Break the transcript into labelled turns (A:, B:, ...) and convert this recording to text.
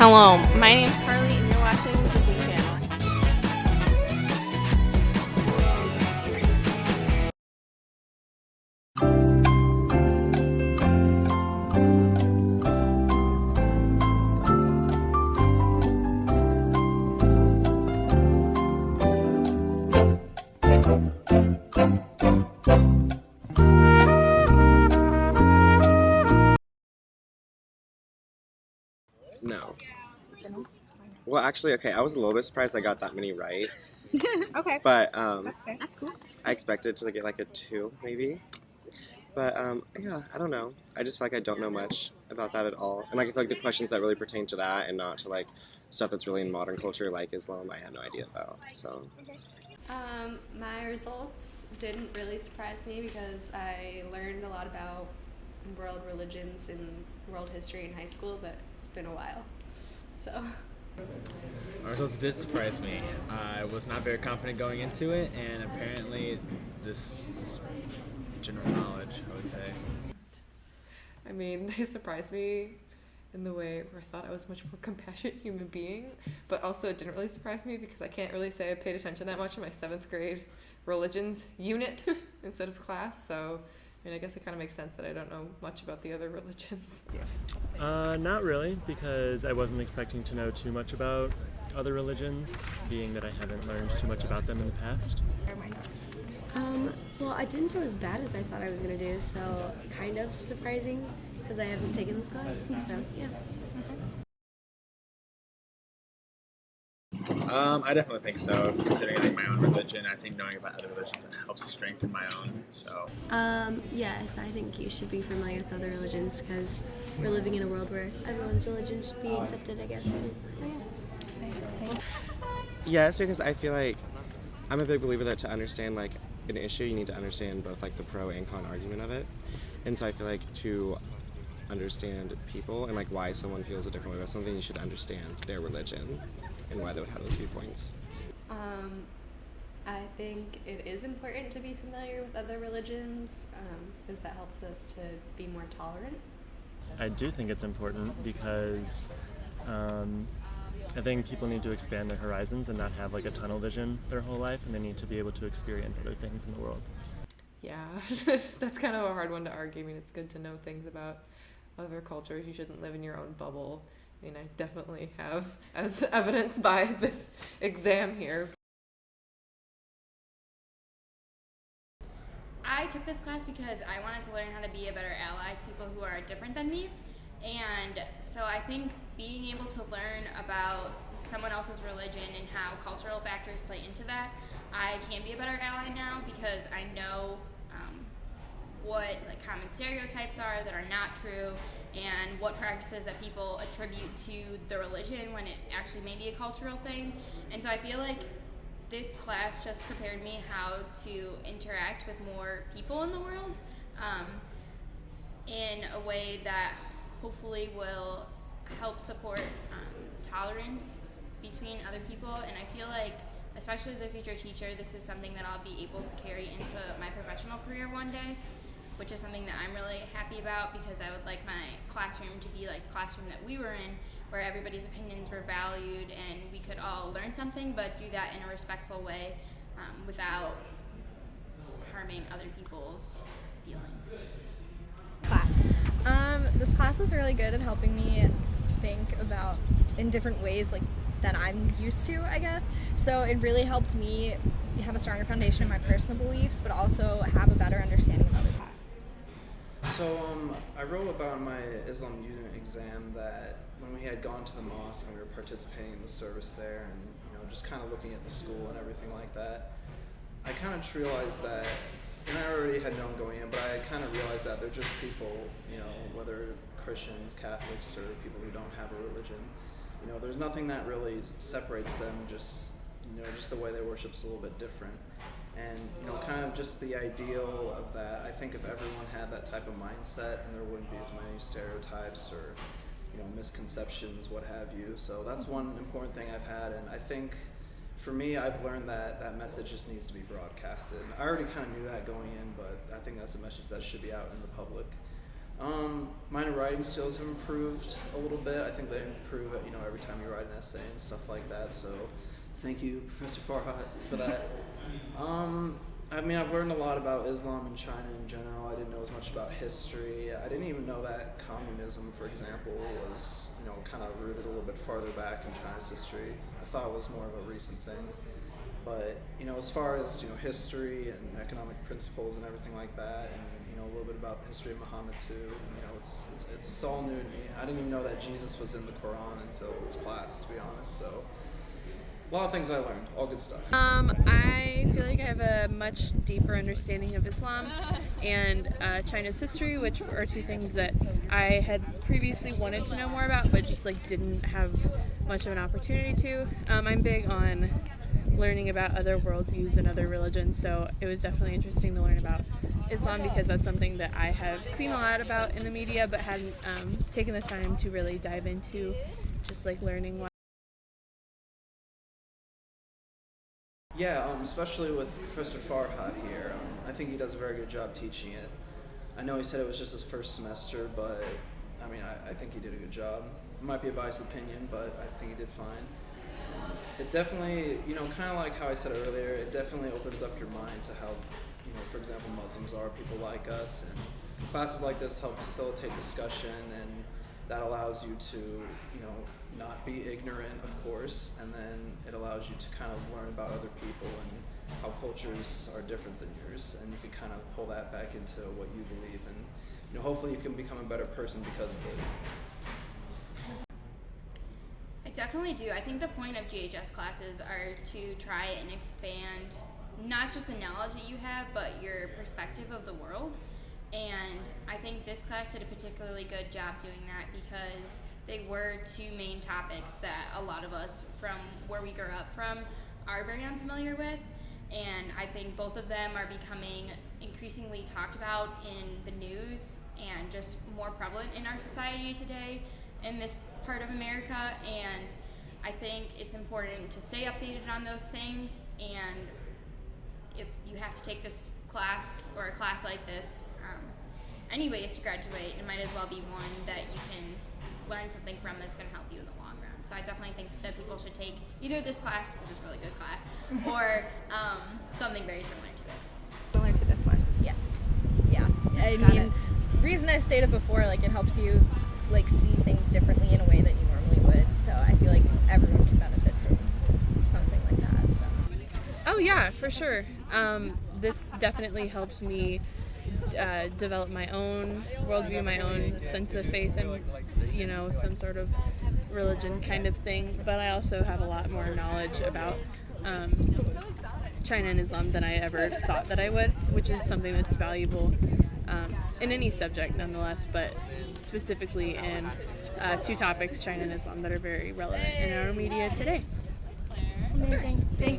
A: Hello, my name's Carly and you're watching the Disney Channel.
B: No. Well, actually, okay, I was a little bit surprised I got that many right.
A: Okay.
B: But
A: That's fair. That's cool.
B: I expected to get like a 2, maybe. But yeah, I don't know. I just feel like I don't know much about that at all. And like I feel like the questions that really pertain to that and not to like stuff that's really in modern culture like Islam, I had no idea about. So
C: My results didn't really surprise me because I learned a lot about world religions and world history in high school, but it's been a while. So
D: My results did surprise me. I was not very confident going into it, and apparently this general knowledge, I would say.
E: I mean, they surprised me in the way where I thought I was a much more compassionate human being, but also it didn't really surprise me because I can't really say I paid attention that much in my 7th grade religions unit instead of class, so I mean, I guess it kind of makes sense that I don't know much about the other religions.
F: Not really, because I wasn't expecting to know too much about other religions, being that I haven't learned too much about them in the past.
G: Well, I didn't do as bad as I thought I was going to do, so kind of surprising because I haven't taken this class, so yeah.
D: I definitely think so. Considering like my own religion, I think knowing about other religions helps strengthen my own. So
G: Yes, I think you should be familiar with other religions because we're living in a world where everyone's religion should be accepted, I guess. So yeah.
B: yes, because I feel like I'm a big believer that to understand like an issue, you need to understand both like the pro and con argument of it. And so I feel like to understand people and like why someone feels a different way about something, you should understand their religion and why they would have those viewpoints.
C: I think it is important to be familiar with other religions because that helps us to be more tolerant.
F: I do think it's important because I think people need to expand their horizons and not have like a tunnel vision their whole life, and they need to be able to experience other things in the world.
E: Yeah, that's kind of a hard one to argue. I mean, it's good to know things about other cultures. You shouldn't live in your own bubble. I mean, I definitely have, as evidenced by this exam here.
H: I took this class because I wanted to learn how to be a better ally to people who are different than me. And so I think being able to learn about someone else's religion and how cultural factors play into that, I can be a better ally now because I know what like common stereotypes are that are not true and what practices that people attribute to the religion when it actually may be a cultural thing. And so I feel like this class just prepared me how to interact with more people in the world in a way that hopefully will help support tolerance between other people. And I feel like, especially as a future teacher, this is something that I'll be able to carry into my professional career one day, which is something that I'm really happy about because I would like my classroom to be like the classroom that we were in, where everybody's opinions were valued and we could all learn something, but do that in a respectful way without harming other people's feelings.
A: This class was really good at helping me think about in different ways like that I'm used to, I guess. So it really helped me have a stronger foundation in my personal beliefs, but also have a better understanding of other classes.
I: So I wrote about my Islam unit exam that when we had gone to the mosque and we were participating in the service there and just kind of looking at the school and everything like that, I kind of realized that, and I already had known going in, but I kind of realized that they're just people, whether Christians, Catholics, or people who don't have a religion. There's nothing that really separates them, just the way they worship's a little bit different. And kind of just the ideal of that, I think if everyone had that type of mindset, then there wouldn't be as many stereotypes or misconceptions, what have you. So that's one important thing I've had, and I think for me, I've learned that that message just needs to be broadcasted. I already kind of knew that going in, but I think that's a message that should be out in the public. Minor writing skills have improved a little bit. I think they improve, every time you write an essay and stuff like that. So, thank you, Professor Farhat, for that. I've learned a lot about Islam and China in general. I didn't know as much about history. I didn't even know that communism, for example, was, kind of rooted a little bit farther back in China's history. I thought it was more of a recent thing. But, as far as, history and economic principles and everything like that, and, a little bit about the history of Muhammad too, it's all new to me. I didn't even know that Jesus was in the Quran until this class, to be honest, so a lot of things I learned, all good stuff.
J: I feel like I have a much deeper understanding of Islam and China's history, which are two things that I had previously wanted to know more about, but just didn't have much of an opportunity to. I'm big on learning about other worldviews and other religions, so it was definitely interesting to learn about Islam because that's something that I have seen a lot about in the media, but hadn't taken the time to really dive into, just learning what.
I: Yeah, especially with Professor Farhat here. I think he does a very good job teaching it. I know he said it was just his first semester, but I think he did a good job. It might be a biased opinion, but I think he did fine. It definitely, kind of like how I said earlier, it definitely opens up your mind to how, for example, Muslims are people like us, and classes like this help facilitate discussion, and that allows you to, not be ignorant, of course, and then it allows you to kind of learn about other people and how cultures are different than yours, and you can kind of pull that back into what you believe, and hopefully you can become a better person because of it.
H: I definitely do. I think the point of GHS classes are to try and expand not just the knowledge that you have, but your perspective of the world. And I think this class did a particularly good job doing that because they were two main topics that a lot of us from where we grew up from are very unfamiliar with. And I think both of them are becoming increasingly talked about in the news and just more prevalent in our society today in this part of America. And I think it's important to stay updated on those things. And if you have to take this class or a class like this, anyways to graduate, it might as well be one that you can learn something from that's going to help you in the long run. So I definitely think that people should take either this class, because it was a really good class, or something very similar to it.
E: Similar to this one.
A: Yes. Yeah. Reason I stated before, it helps you see things differently in a way that you normally would. So I feel like everyone can benefit from something like that. So.
J: Oh yeah, for sure. This definitely helped me develop my own worldview, my own sense of faith, and some sort of religion kind of thing. But I also have a lot more knowledge about China and Islam than I ever thought that I would, which is something that's valuable in any subject nonetheless, but specifically in two topics, China and Islam, that are very relevant in our media today.
A: Amazing. Thank you.